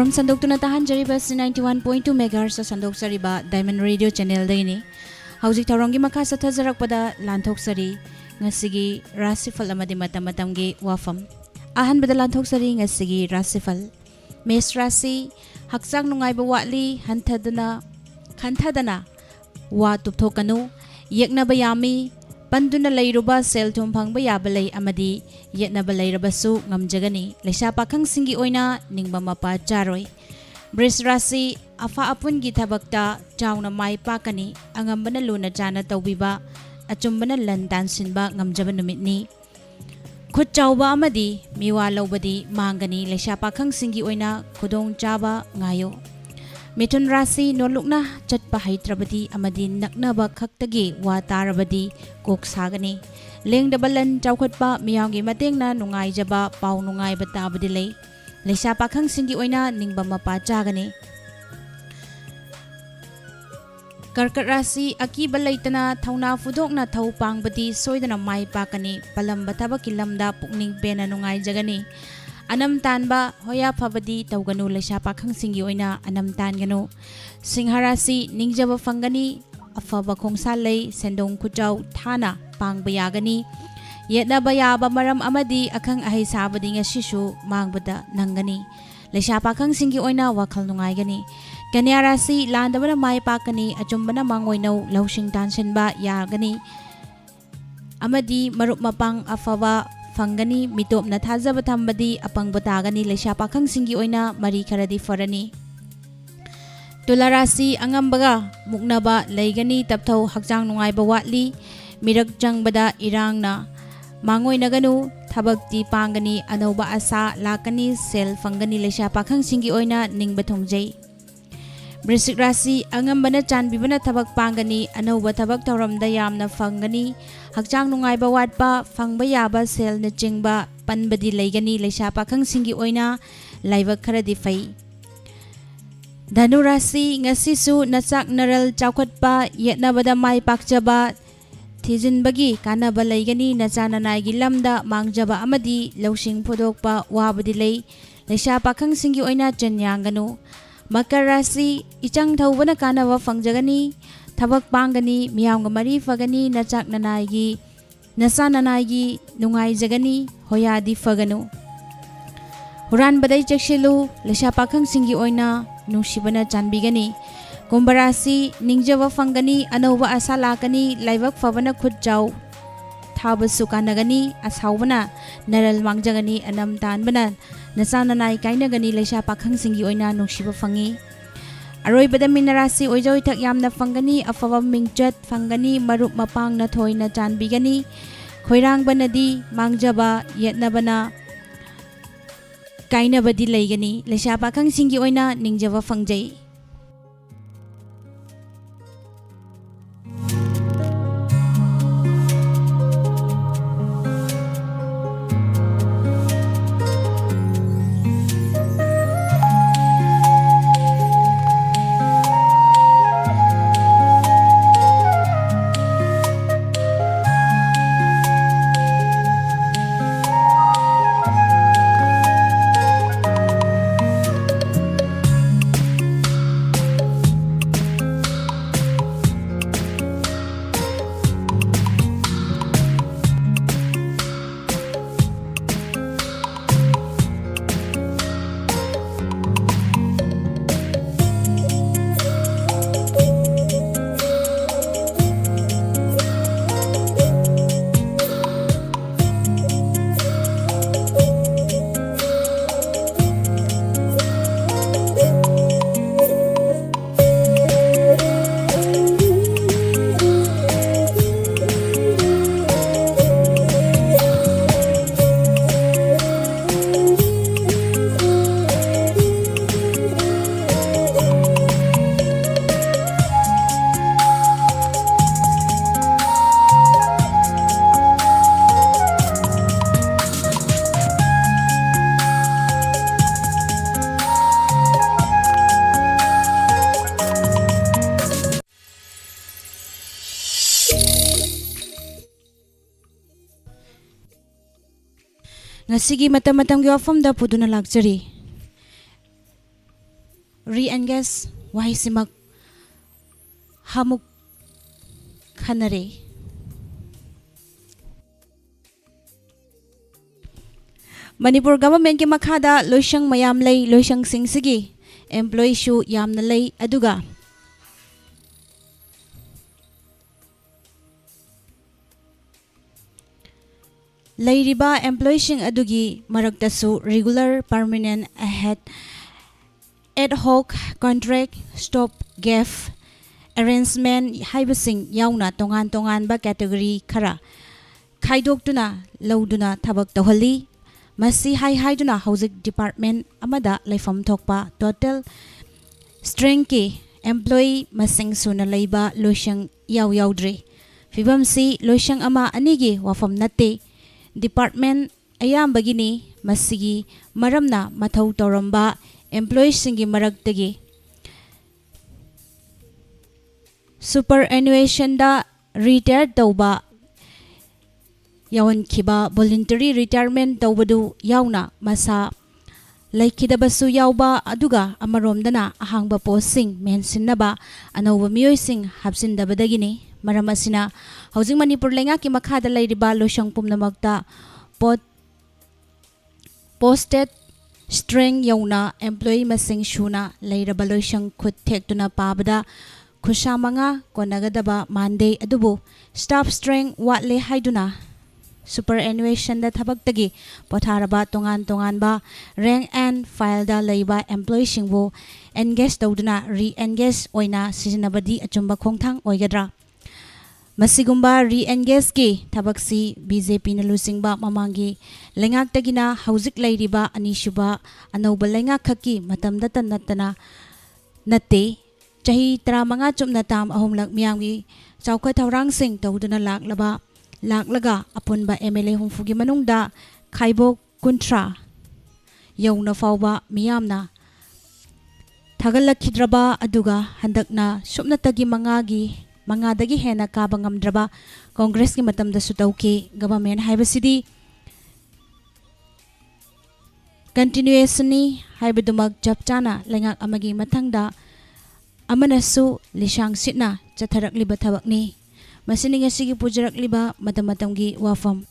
From Sandok to Natahan Jaribas 91.2 MHz sa Sandok Sariba Diamond Radio Channel dayni. Hauzik tawronggi makha sa thajarakpada lanthok sari ngasigi Rashi Phal Amadi Matam-matamgi Wapham. Ahanbada lanthok sari ngasigi Rashi Phal. Mes Rashi haksang nungayba watli hanthadana wa tupthokanu yekna bayami panduna layruba sel thum phangba yabalay amadi yetna balayrabasu ngamjagani lesha pakhang singi oina ningba mapa charoi bris Rashi afa apun gi thabakta chauna mai pakani angambana luna chana tawbiba achumbana lantan sinba ngamjaba numitni khut chawba amadi miwa lobadi mangani lesha pakhang singi oina khudong chaba ngayo Mithun Rashi nolukna chatpa haitrabadi amadi naknaba khaktagi wa tarabadi kok sagani lengdabalan chawkhatpa miyawgi matengna nungaijaba pau nungaiba tabadi lei lesha pakhang singi oina ningba mapa chagani Karkat Rashi akiba leitana thauna fudokna thau pangbadi soidana mai pakani palamba thabaki lamda pukning pena nungai jagani Anam tanba hoya phabadi tawganu lesha pakhang singi oina anam tanganu Singharashi ningjaba fangani afaba khongsa lei sendong khuchau thana pangba yagani yetna bayaba maram amadi akhang ahai sabadi ngasishu mangbada nangani lesha pakhang singi oina wakhal nungai gani Kanya Rashi landabana mai pakani achumbana mangoinau lawsing tansenba yagani amadi marup mapang afaba Fangani mitop na thazaba thambadi apang batagani lesha pakhang singi oina mari kharadi farani Tula Rashi angambaga muknaba leigani tapthau hakjang nungaiba watli mirak jangbada irangna mangoi naganu thabakti pangani anauba asa lakani sel fangani lesha pakhang singi oina ningba thongjai Brisik Rashi angambana chanbibana thabak pangani anauba thabak tawramda yamna fangani hakjang nungaiba watpa fangba yaba sel na chingba panbadi leigani lesha pakhang singi oina laibak kharadi fai Dhanu Rashi ngasisu nachak naral chawkhatpa yetnabada mai pakjaba thijinbagi kanaba leigani nachananai gi lamda mangjaba amadi lawsing phodokpa wabadi lei lesha pakhang singi oina chanyangganu Makar Rashi ichang thawbana kanaba fangjagani thabak pangani miyamga mari fagani nachak nanaigi nasa nanaigi nungai jagani hoyadi faganu Huran badai chekshilu lesha pakhang singi oina nungsibana chanbigani Kumbha Rashi ningjaba fangani anauba asa lakani laibak fabana khutjaw thabasu kanagani asawbana naral mangjagani anam tanbana Nasananai kainagani lesha pakhang singi oina nungshiba fangi Aroibada mina Rashi oijoi thak yamna fangani afaba mingchat fangani marup mapang na thoina chanbigani khoirangbanadi mangjaba yetnabana kainabadi leigani lesha pakhang singi oina ningjaba fangjai Ngasigi matam-matam gi Wapham da puduna lakjari re-engage wahisimak hamuk khanare. Manipur government ki makhada loisang mayam lay loisang singsigi employee shu yamna lay aduga Lairiba employee adugi maraktasu regular permanent ad hoc contract stop gap arrangement haibasing yauna tongan ba category khara khaidoktuna lauduna thabak tawhali masi haiduna housing department amada laifam thokpa total strength ki employee masing suna leiba loisang yaudre fibam si loisang ama anigi wafam natte department ayambagini masigi maramna mathau tawramba employees singi maraktagi superannuation da retire tawba yawan kiba voluntary retirement tawbadu yauna masa laikidabasu yauba aduga amaromdana ahangba posting mensinnaba anawba miyoising hapsindabadagini maram asina housing Manipur lenga ki makhada lairiba loisang pumnamakta posted string yauna employee masing shuna lairaba loisang khut thektuna pabada khusha manga konagadaba Monday adubu staff string watle haiduna superannuation da thabaktagi potharaba tongan ba rank and file da leiba employee singbo engage tawduna re-engage oina sizinabadi achumba khongthang oigadra Masigumba re-engage ki tabaksi BJP na lusingba mamangi lengak tagina hausik lairiba anishuba anauba lengak khaki matam datan natana natte chahi tra manga chumna tam ahumlak miyangwi chawkha thaurang sing tawduna laklaga apunba MLA humfugi manungda khaibok kuntra yauna fawba miyamna thagalakhidraba aduga handakna sumnatagi mangadagi hena kaba ngamdraba Congress ki matamda sutauki government haibasidi continuation ni haibadumag chapchana lengak amagi mathangda amanasu lishang sitna chatharakliba thabakni masini ngasigi pujarakliba matam-matamgi Wapham